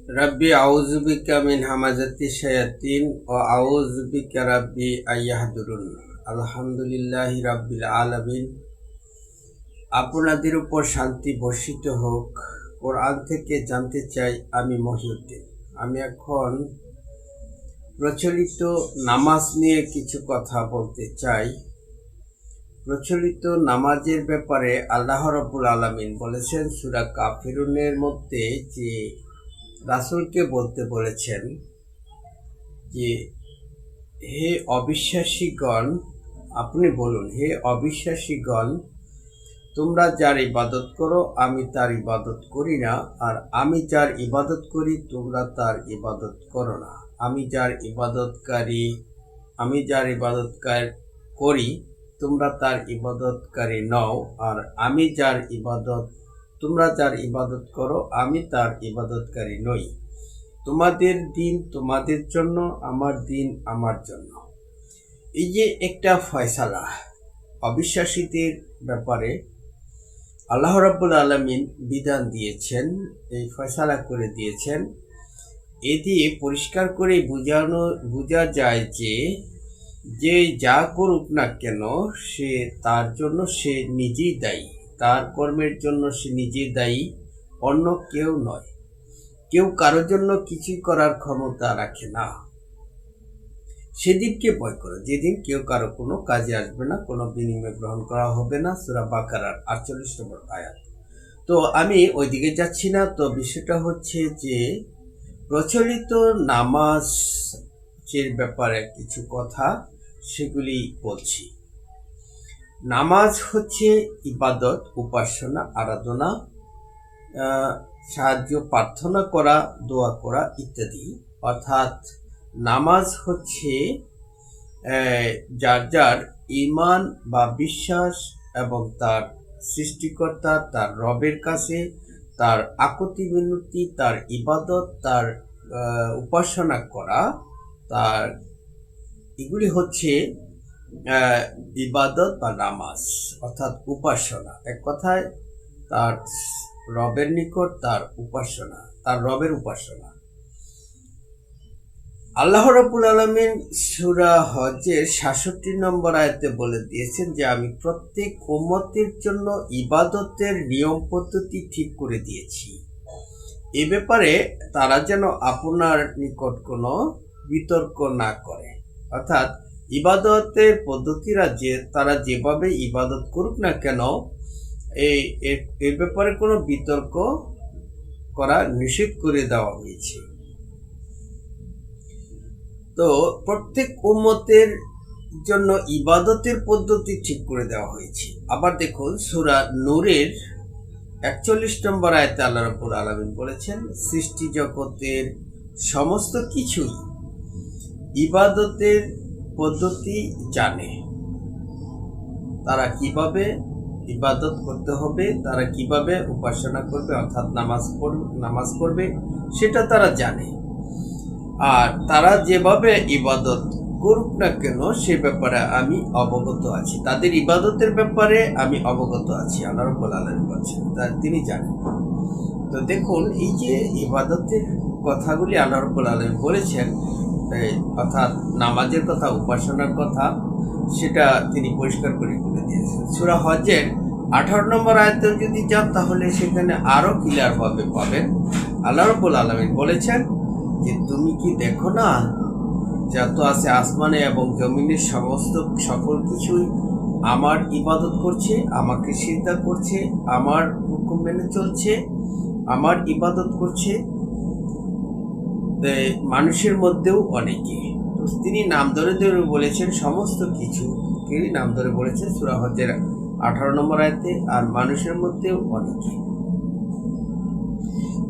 রাব্বি আউযু বিকা মিন হামাযাতি শায়াতিন ওয়া আউযু বিকা রাব্বি আইয়াহদুরুন। আলহামদুলিল্লাহি রাব্বিল আলামিন। আপনাদের উপর শান্তি বর্ষিত হোক। কোরআন থেকে জানতে চাই আমি মহিউদ্দিন। আমি এখন প্রচলিত নামাজ নিয়ে কিছু কথা বলতে চাই। প্রচলিত নামাজের ব্যাপারে আল্লাহ রাব্বুল আলামিন বলেছেন সূরা কাফিরুনের মধ্যে যে রাসূলকে বলতে বলেছেন যে হে অবিশ্বাসীগণ, আপনি বলুন, হে অবিশ্বাসীগণ, তোমরা যার ইবাদত করো আমি তার ইবাদত করি না, আর আমি যার ইবাদত করি তোমরা তার ইবাদত করো না। আমি যার ইবাদত করি তোমরা তার ইবাদতকারী নও, আর তোমরা যার ইবাদত করো আমি তার ইবাদতকারী নই। তোমাদের দিন তোমাদের জন্য, আমার দিন আমার জন্য। এই যে একটা ফয়সালা অবিশ্বাসীদের ব্যাপারে আল্লাহ রাব্বুল আলামিন বিধান দিয়েছেন, এই ফয়সালা করে দিয়েছেন। এ দিয়ে পরিষ্কার করে বোঝা যায় যে যা করুক না কেন সে তার জন্য সে নিজেই দায়ী, তার কর্মের জন্য সে নিজেই দায়ী, অন্য কেউ নয়। কেউ কারোর জন্য কিছুই করার ক্ষমতা রাখে না। সেদিনকে ভয় করো যেদিন কেউ কারো কোনো কাজে আসবে না, কোনো বিনিময় গ্রহণ করা হবে না। সূরা বাকারার 48 নম্বর আয়াত। তো আমি ওইদিকে যাচ্ছি না। তো বিষয়টা হচ্ছে যে প্রচলিত নামাজের ব্যাপারে কিছু কথা, সেগুলি বলছি। নামাজ হচ্ছে ইবাদত, উপাসনা, আরাধনা, সাহায্য প্রার্থনা করা, দোয়া করা ইত্যাদি। অর্থাৎ নামাজ হচ্ছে যার যার ঈমান বা বিশ্বাস এবং তার সৃষ্টিকর্তা, তার রবের কাছে তার আকুতি মিনতি, তার ইবাদত, তার উপাসনা করা, তার এগুলি হচ্ছে ইবাদত বা নামাজ, অর্থাৎ উপাসনা। এক কথায় তার রবের নিকট তার উপাসনা, তার রবের উপাসনা। আল্লাহ রাব্বুল আলামিন সূরা হজের 66 নম্বর আয়াতে বলে দিয়েছেন যে আমি প্রত্যেক উম্মতের জন্য ইবাদতের নিয়ম পদ্ধতি ঠিক করে দিয়েছি। এ ব্যাপারে তারা যেন আপনার নিকট কোনো বিতর্ক না করে। অর্থাৎ ইবাদতের পদ্ধতিরা তারা যেভাবে ইবাদত করুক না কেন, এ ব্যাপারে কোনো বিতর্ক করা নিষেধ করে দেওয়া হয়েছে। তো প্রত্যেক উম্মতের জন্য ইবাদতের পদ্ধতি ঠিক করে দেওয়া হয়েছে। আবার দেখুন সূরা নূরের 41 নম্বর আয়াতে আল্লাহ রাব্বুল আলামিন বলেছেন সৃষ্টি জগতের সমস্ত কিছুই ইবাদতের পদ্ধতি জানে। তারা কিভাবে ইবাদত করতে হবে, তারা কিভাবে উপাসনা করবে, অর্থাৎ নামাজ পড়বে, সেটা তারা জানে। আর তারা যেভাবে ইবাদত করুক না কেন সে ব্যাপারে আমি অবগত আছি। তাদের ইবাদতের ব্যাপারে আমি অবগত আছি, আল্লাহ রাব্বুল আলামিন বলেছেন, তিনি জানেন। তো দেখুন এই যে ইবাদতের কথাগুলি আল্লাহ রাব্বুল আলামিন বলেছেন, অর্থাৎ নামাজের কথা, উপাসনার কথা, সেটা তিনি পরিষ্কার করে বলে দিয়েছেন। সূরা হজের 18 নম্বর আয়াতে যদি যান তাহলে সেখানে আরো ক্লিয়ার ভাবে পাবেন। আল্লাহ রাব্বুল আলামিন বলেছেন যে তুমি কি দেখো না যত আছে আসমানে এবং জমিনের সকল কিছুই আমার ইবাদত করছে, আমাকে সিজদা করছে, আমার হুকুম মেনে চলছে, আমার ইবাদত করছে। মানুষের মধ্যেও অনেকে, তো তিনি নাম ধরে ধরে বলেছেন, সমস্ত কিছুকে নাম ধরে বলেছেন সূরা হজের 18 নম্বর আয়াতে, আর মানুষের মধ্যেও অনেকে।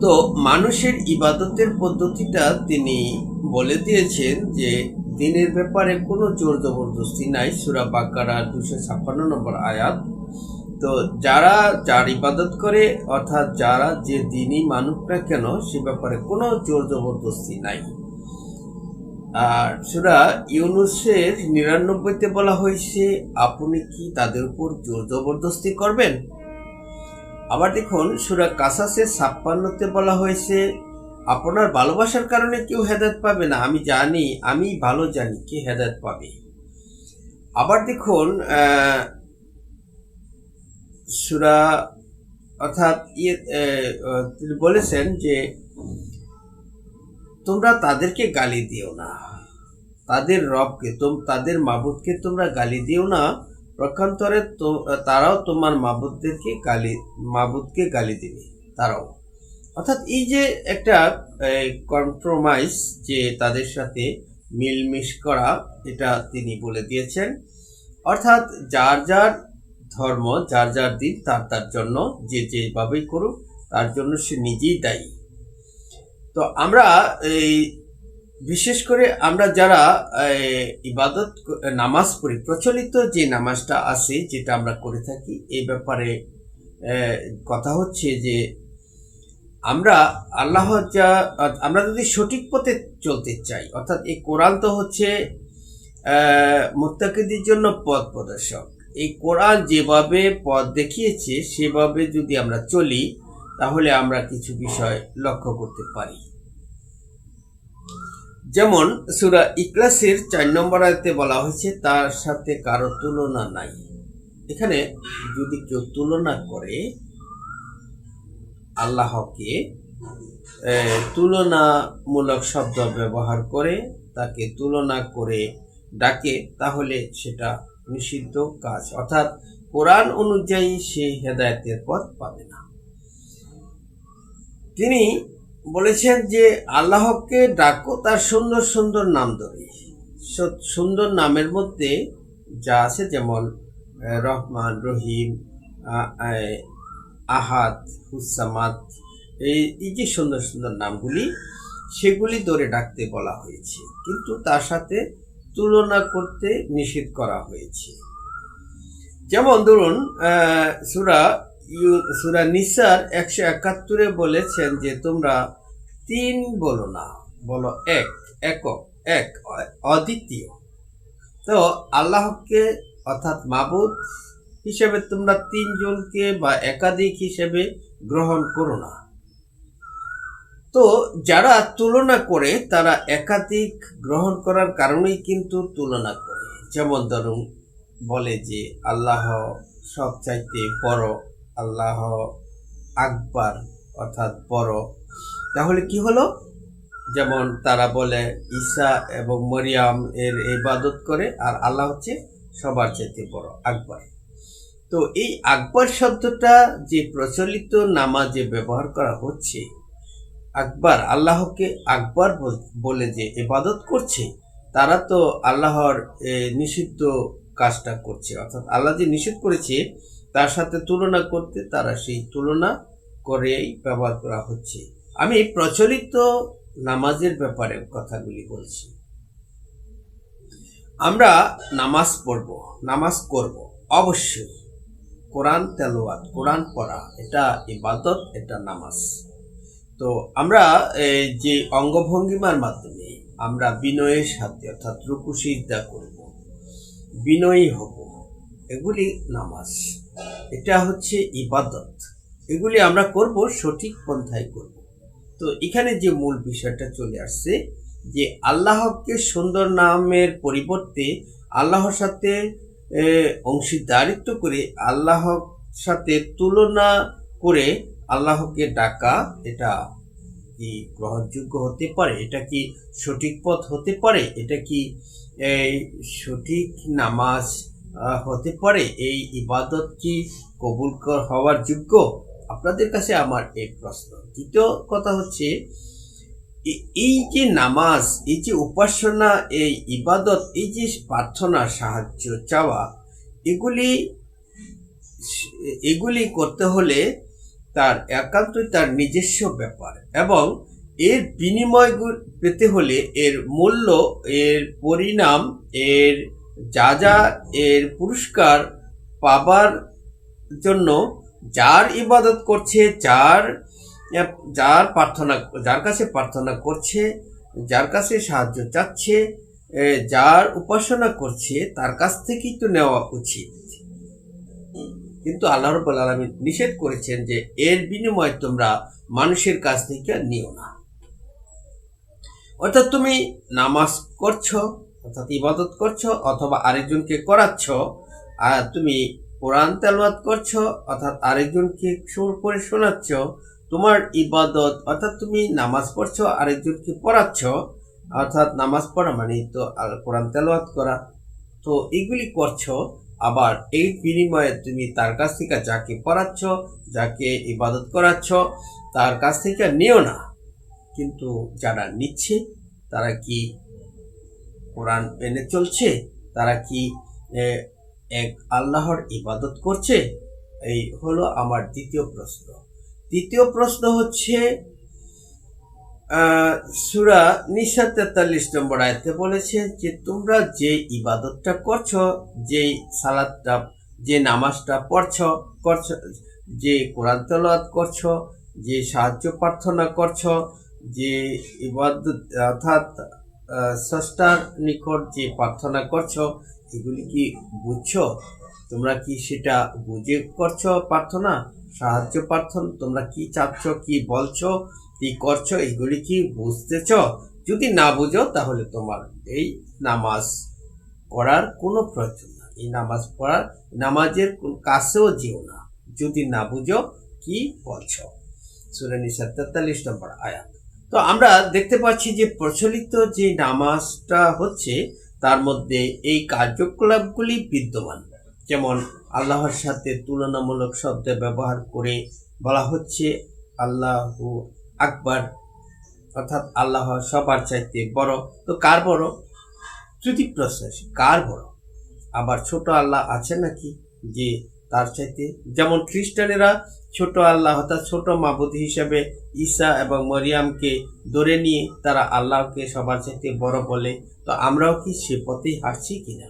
তো মানুষের ইবাদতের পদ্ধতিটা তিনি বলে দিয়েছেন যে দিনের ব্যাপারে কোনো জোর জবরদস্তি নাই। সূরা বাকারা 256 নম্বর আয়াত। তো যারা যার ইবাদত করে, অর্থাৎ যারা যে দিনই মানুক না কেন, সে ব্যাপারে কোনো জোর জবরদস্তি নাই। আর সূরা ইউনূসের 99তে বলা হয়েছে আপনি কি তাদের উপর জোর জবরদস্তি করবেন। আবার দেখুন সূরা কাসাসের 56তে বলা হয়েছে আপনার ভালোবাসার কারণে কেউ হেদায়েত পাবে না, আমি জানি, আমি ভালো জানি কে হেদায়েত পাবে। আবার দেখুন সূরা অর্থাৎ তিনি বলেছেন যে তোমরা তাদেরকে গালি দিও না, তাদের রবকে, তাদের মাবুদকে তোমরা গালি দিও না, প্রকান্তরে তারাও তোমার মাবুদকে গালি দিবে তারাও। অর্থাৎ এই যে একটা কম্প্রোমাইজ, যে তাদের সাথে মিলমিশ করা, এটা তিনি বলে দিয়েছেন। অর্থাৎ যার যার ধর্ম, যার যার দিন, তার জন্য যে যেভাবেই করুক তার জন্য সে নিজেই দায়ী। তো আমরা বিশেষ করে আমরা যারা ইবাদত নামাজ পড়ি, প্রচলিত যে নামাজটা আছে যেটা আমরা করে থাকি, এই ব্যাপারে কথা হচ্ছে যে আমরা যদি সঠিক পথে চলতে চাই, অর্থাৎ এই কোরআন তো হচ্ছে মুত্তাকিদের জন্য পথ প্রদর্শক। এই কোরআন যেভাবে পথ দেখিয়েছে সেভাবে যদি আমরা চলি, তাহলে আমরা কিছু বিষয় লক্ষ্য করতে পারি। যেমন সূরা ইখলাসের 4 নম্বর আয়াতে বলা হয়েছে তার সাথে কারো তুলনা নাই। এখানে যদি কেউ তুলনা করে, আল্লাহকে তুলনামূলক শব্দ ব্যবহার করে, তাকে তুলনা করে ডাকে, তাহলে সেটা নিষিদ্ধ কাজ, অর্থাৎ কোরআন অনুযায়ী সে হেদায়েতের পথ পাবে না। তিনি বলেছেন যে আল্লাহকে ডাকো তার সুন্দর সুন্দর নাম ধরে। সুন্দর নামের মধ্যে যা আছে, যেমন রহমান, রহিম, আহাদ, হুসামাদ, এই যে সুন্দর সুন্দর নামগুলি, সেগুলি ধরে ডাকতে বলা হয়েছে, কিন্তু তার সাথে তুলনা করতে নিষেধ করা হয়েছে। যেমন ধরুন সূরা নিসার 171 বলেছেন যে তোমরা 3 বলো না, বলো একক, অদ্বিতীয়। তো আল্লাহকে অর্থাৎ মাবুদ হিসেবে তোমরা 3 জনকে বা একাধিক হিসেবে গ্রহণ করো না। তো যারা তুলনা করে তারা একাধিক গ্রহণ করার কারণেই কিন্তু তুলনা করে। যেমন ধরুন বলে যে আল্লাহ সবচাইতে বড়, আল্লাহ আকবার অর্থাৎ বড়, তাহলে কি হলো? যেমন তারা বলে ঈসা এবং মরিয়াম এর ইবাদত করে, আর আল্লাহ হচ্ছে সবার চাইতে বড়, আকবার। তো এই আকবার শব্দটা যে প্রচলিত নামাজে ব্যবহার করা হচ্ছে, আকবার, আল্লাহকে আকবার বলে যে ইবাদত করছে, তারা তো আল্লাহর নিষিদ্ধ কাজটা করছে। অর্থাৎ আল্লাহ যে নিষেধ করেছে তার সাথে তুলনা করতে, তারা সেই তুলনা করেই ব্যবহার করা হচ্ছে। আমি প্রচলিত নামাজের ব্যাপারে কথাগুলি বলছি। আমরা নামাজ পড়ব, নামাজ করব, অবশ্যই কোরআন তেলাওয়াত, কোরআন পড়া, এটা ইবাদত, এটা নামাজ। তো আমরা যে অঙ্গভঙ্গিমার মাধ্যমে আমরা বিনয়ের সাথে, অর্থাৎ রুকু সিজদা করব, বিনয়ী হব, এগুলি নামাজ, এটা হচ্ছে ইবাদত। এগুলি আমরা করব, সঠিক পন্থায় করব। তো এখানে যে মূল বিষয়টা চলে আসছে যে আল্লাহকে সুন্দর নামের পরিবর্তে আল্লাহর সাথে অংশীদারিত্ব করে, আল্লাহর সাথে তুলনা করে আল্লাহকে ডাকা, এটা কি গ্রহণযোগ্য হতে পারে? এটা কি সঠিক পথ হতে পারে? এটা কি সঠিক নামাজ হতে পারে? এই ইবাদত কি কবুল হওয়ার যোগ্য? আপনাদের কাছে আমার এই প্রশ্ন। দ্বিতীয় কথা হচ্ছে, এই যে নামাজ, এই যে উপাসনা, এই ইবাদত, এই যে প্রার্থনা, সাহায্য চাওয়া, এগুলি করতে হলে তার একান্তই তার নিজস্ব ব্যাপার, এবং এর বিনিময় পেতে হলে এর মূল্য, এর পরিণাম, এর এর পুরস্কার পাবার জন্য যার ইবাদত করছে, যার কাছে প্রার্থনা করছে, যার কাছে সাহায্য চাচ্ছে, যার উপাসনা করছে, তার কাছ থেকেই তো নেওয়া উচিত। কিন্তু আল্লাহ রাব্বুল আলামিন নিষেধ করেছেন যে এর বিনিময়ে তোমরা মানুষের কাছ থেকে নিও না। অর্থাৎ তুমি নামাজ করছো, অর্থাৎ ইবাদত করছো, অথবা আরেকজনকে করাচ্ছ, আর তুমি কোরআন তেলাওয়াত করছো, অর্থাৎ আরেকজনকে সুর করে শোনাচ্ছ, তোমার ইবাদত অর্থাৎ তুমি নামাজ পড়ছো আরেকজনকে পড়াচ্ছ, অর্থাৎ নামাজ পড়া মানে তো কোরআন তেলাওয়াত করা, তো এগুলি করছো। আবার এই বিনিময়ে তুমি তার কাছ থেকে যাকে পড়াচ্ছ, যাকে ইবাদত করাচ্ছ, তার কাছ থেকে নিও না। কিন্তু যারা নিচ্ছে তারা কি কোরআন মেনে চলছে? তারা কি এক আল্লাহর ইবাদত করছে? এই হলো আমার দ্বিতীয় প্রশ্ন। তৃতীয় প্রশ্ন হচ্ছে সূরা নিসা 43 নম্বর আয়াতে বলেছে যে তোমরা যে ইবাদতটা করছো, যে সালাতটা, যে নামাজটা করছো, যে কোরআন তেলাওয়াত করছো, যে সাহায্য প্রার্থনা করছো, যে ইবাদত অর্থাৎ স্রষ্টার নিকট যে প্রার্থনা করছো, এগুলি কি বুঝছো? তোমরা কি সেটা বুঝে করছো প্রার্থনা, সাহায্য প্রার্থনা? তোমরা কি চাচ্ছ, কি বলছো, কি করছো, এগুলি কি বুঝতেছ? যদি না বুঝো তাহলে তোমার এই নামাজ পড়ার কোনো প্রয়োজন না। এই নামাজের কাছেও যেও না যদি না বুঝো কি বলছো। সূরা নিসা 43 নম্বর আয়াত। তো আমরা দেখতে পাচ্ছি যে প্রচলিত যে নামাজটা হচ্ছে তার মধ্যে এই কার্যকলাপগুলি বিদ্যমান। যেমন আল্লাহর সাথে তুলনামূলক শব্দ ব্যবহার করে বলা হচ্ছে আল্লাহু আকবার, অর্থাৎ আল্লাহ সবার চাইতে বড়। তো কার বড়? তৃতীয় প্রশ্ন, কার বড়? আবার ছোট আল্লাহ আছে নাকি যে তার চাইতে? যেমন খ্রিস্টানেরা ছোট আল্লাহ অর্থাৎ ছোট মাবুদ হিসেবে ঈসা এবং মরিয়ামকে ধরে নিয়ে তারা আল্লাহকে সবার চাইতে বড় বলে। তো আমরাও কি সে পথেই হাঁটছি কিনা?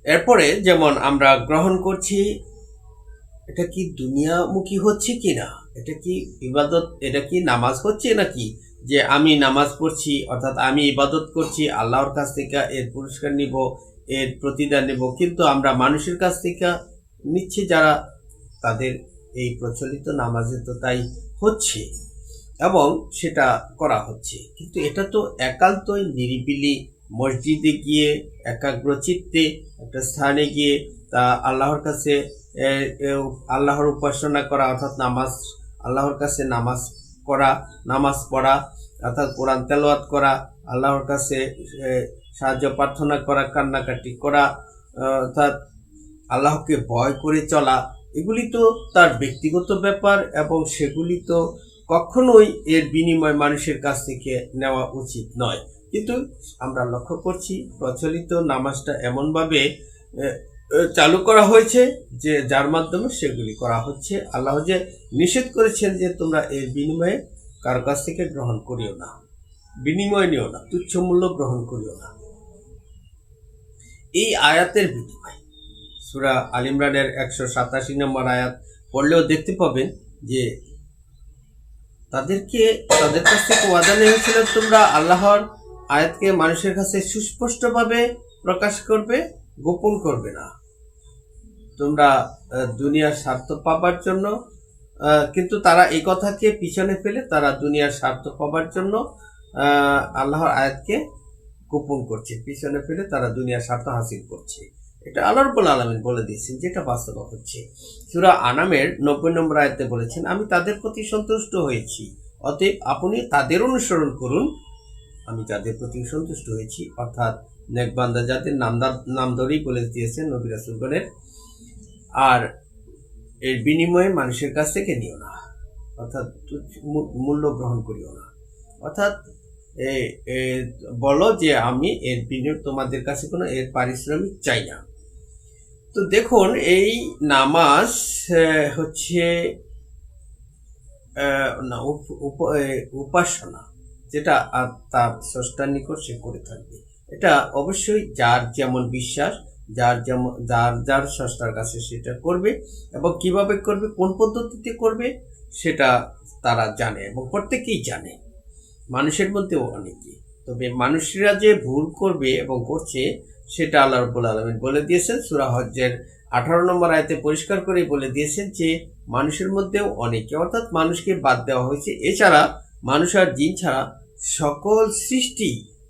এরপরে যেমন আমরা গ্রহণ করছি, এটা কি দুনিয়ামুখী হচ্ছে কিনা? এটা কি ইবাদত, এটা কি নামাজ হচ্ছে নাকি? যে আমি নামাজ পড়ছি অর্থাৎ আমি ইবাদত করছি, আল্লাহর কাছ থেকে এর পুরস্কার নিব, এর প্রতিদান নেব, কিন্তু আমরা মানুষের কাছ থেকে নিচ্ছি যারা, তাদের এই প্রচলিত নামাজে তো তাই হচ্ছে এবং সেটা করা হচ্ছে। কিন্তু এটা তো একান্তই নিরিবিলি মসজিদে গিয়ে একাগ্রচিত্তে একটা স্থানে গিয়ে তা আল্লাহর কাছে আল্লাহর উপাসনা করা, অর্থাৎ নামাজ, আল্লাহর কাছে নামাজ করা, নামাজ পড়া, অর্থাৎ কোরআন তেলাওয়াত করা, আল্লাহর কাছে সাহায্য প্রার্থনা করা, কান্নাকাটি করা, অর্থাৎ আল্লাহকে ভয় করে চলা, এগুলি তো তার ব্যক্তিগত ব্যাপার এবং সেগুলি তো কখনোই এর বিনিময় মানুষের কাছ থেকে নেওয়া উচিত নয়। কিন্তু আমরা লক্ষ্য করছি প্রচলিত নামাজটা এমনভাবে চালু করা হয়েছে যে যার মাধ্যমে সেগুলি করা হচ্ছে। আল্লাহ যে নিষেধ করেছেন যে তোমরা এর বিনিময়ে কারো কাছ থেকে গ্রহণ করিও না, বিনিময় নিও না, তুচ্ছ মূল্য গ্রহণ করিও না। এই আয়াতের বিনিময় সূরা আল ইমরানের 187 নম্বর আয়াত পড়লেও দেখতে পাবেন যে তাদের কাছ থেকে ওয়াদা নেওয়া হয়েছিল তোমরা আল্লাহর আয়াতকে মানুষের কাছে সুস্পষ্টভাবে প্রকাশ করবে, গোপন করবে না। তোমরা দুনিয়ার স্বার্থ পাবার জন্য, কিন্তু তারা এই কথাকে পিছনে ফেলে তারা দুনিয়ার স্বার্থ পাবার জন্য আল্লাহর আয়াতকে গোপন করছে, পিছনে ফেলে তারা দুনিয়ার স্বার্থ হাসিল করছে। এটা আল্লাহ রাব্বুল আলামিন বলে দিয়েছেন, যেটা বাস্তব হচ্ছে। সূরা আনামের 90 নম্বর আয়াতে বলেছেন, আমি তাদের প্রতি সন্তুষ্ট হয়েছি, অতএব আপনি তাদের অনুসরণ করুন, আমি যাদের প্রতি সন্তুষ্ট হয়েছি, অর্থাৎ নেক বান্দা যাদের নাম ধরেই বলে দিয়েছেন নবী রাসূলগণের। আর এর বিনিময়ে মানুষের কাছ থেকে নিও না, অর্থাৎ মূল্য গ্রহণ করিও না, অর্থাৎ বলো যে আমি এর বিনিময়ে তোমাদের কাছে কোনো এর পারিশ্রমিক চাই না। তো দেখুন এই নামাজ হচ্ছে উপাসনা, যেটা তার স্রষ্টার নিকট সে করে থাকবে। এটা অবশ্যই যার যেমন বিশ্বাস, যার স্রষ্টার কাছে সেটা করবে, এবং কিভাবে করবে, কোন পদ্ধতিতে করবে সেটা তারা জানে এবং প্রত্যেকেই জানে, মানুষের মধ্যেও অনেকে। তবে মানুষরা যে ভুল করবে এবং করছে সেটা আল্লাহ রাব্বুল আলামিন বলে দিয়েছেন। সূরা হজ্জের 18 নম্বর আয়াতে পরিষ্কার করে বলে দিয়েছেন যে মানুষের মধ্যেও অনেকে, অর্থাৎ মানুষকে বাদ দেওয়া হয়েছে, এছাড়া মানুষ আর জিন ছাড়া সকল সৃষ্টি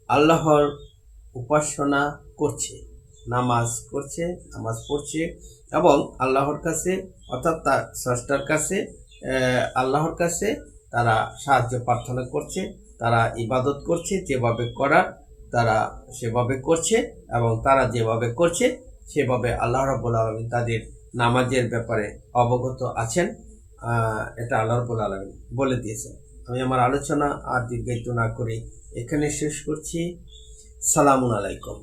আল্লাহর উপাসনা করছে, নামাজ পড়ছে এবং আল্লাহর কাছে অর্থাৎ তার স্রষ্টার কাছে আল্লাহর কাছে তারা সাহায্য প্রার্থনা করছে, তারা ইবাদত করছে, যেভাবে করার তারা সেভাবে করছে এবং তারা যেভাবে করছে সেভাবে আল্লাহ রাব্বুল আলামিন তাদের নামাজের ব্যাপারে অবগত আছেন। এটা আল্লাহ রাব্বুল আলামিন বলে দিয়েছেন। আমি আমার আলোচনা আর দীর্ঘায়িত না করে এখানে শেষ করছি। সালামুন আলাইকুম।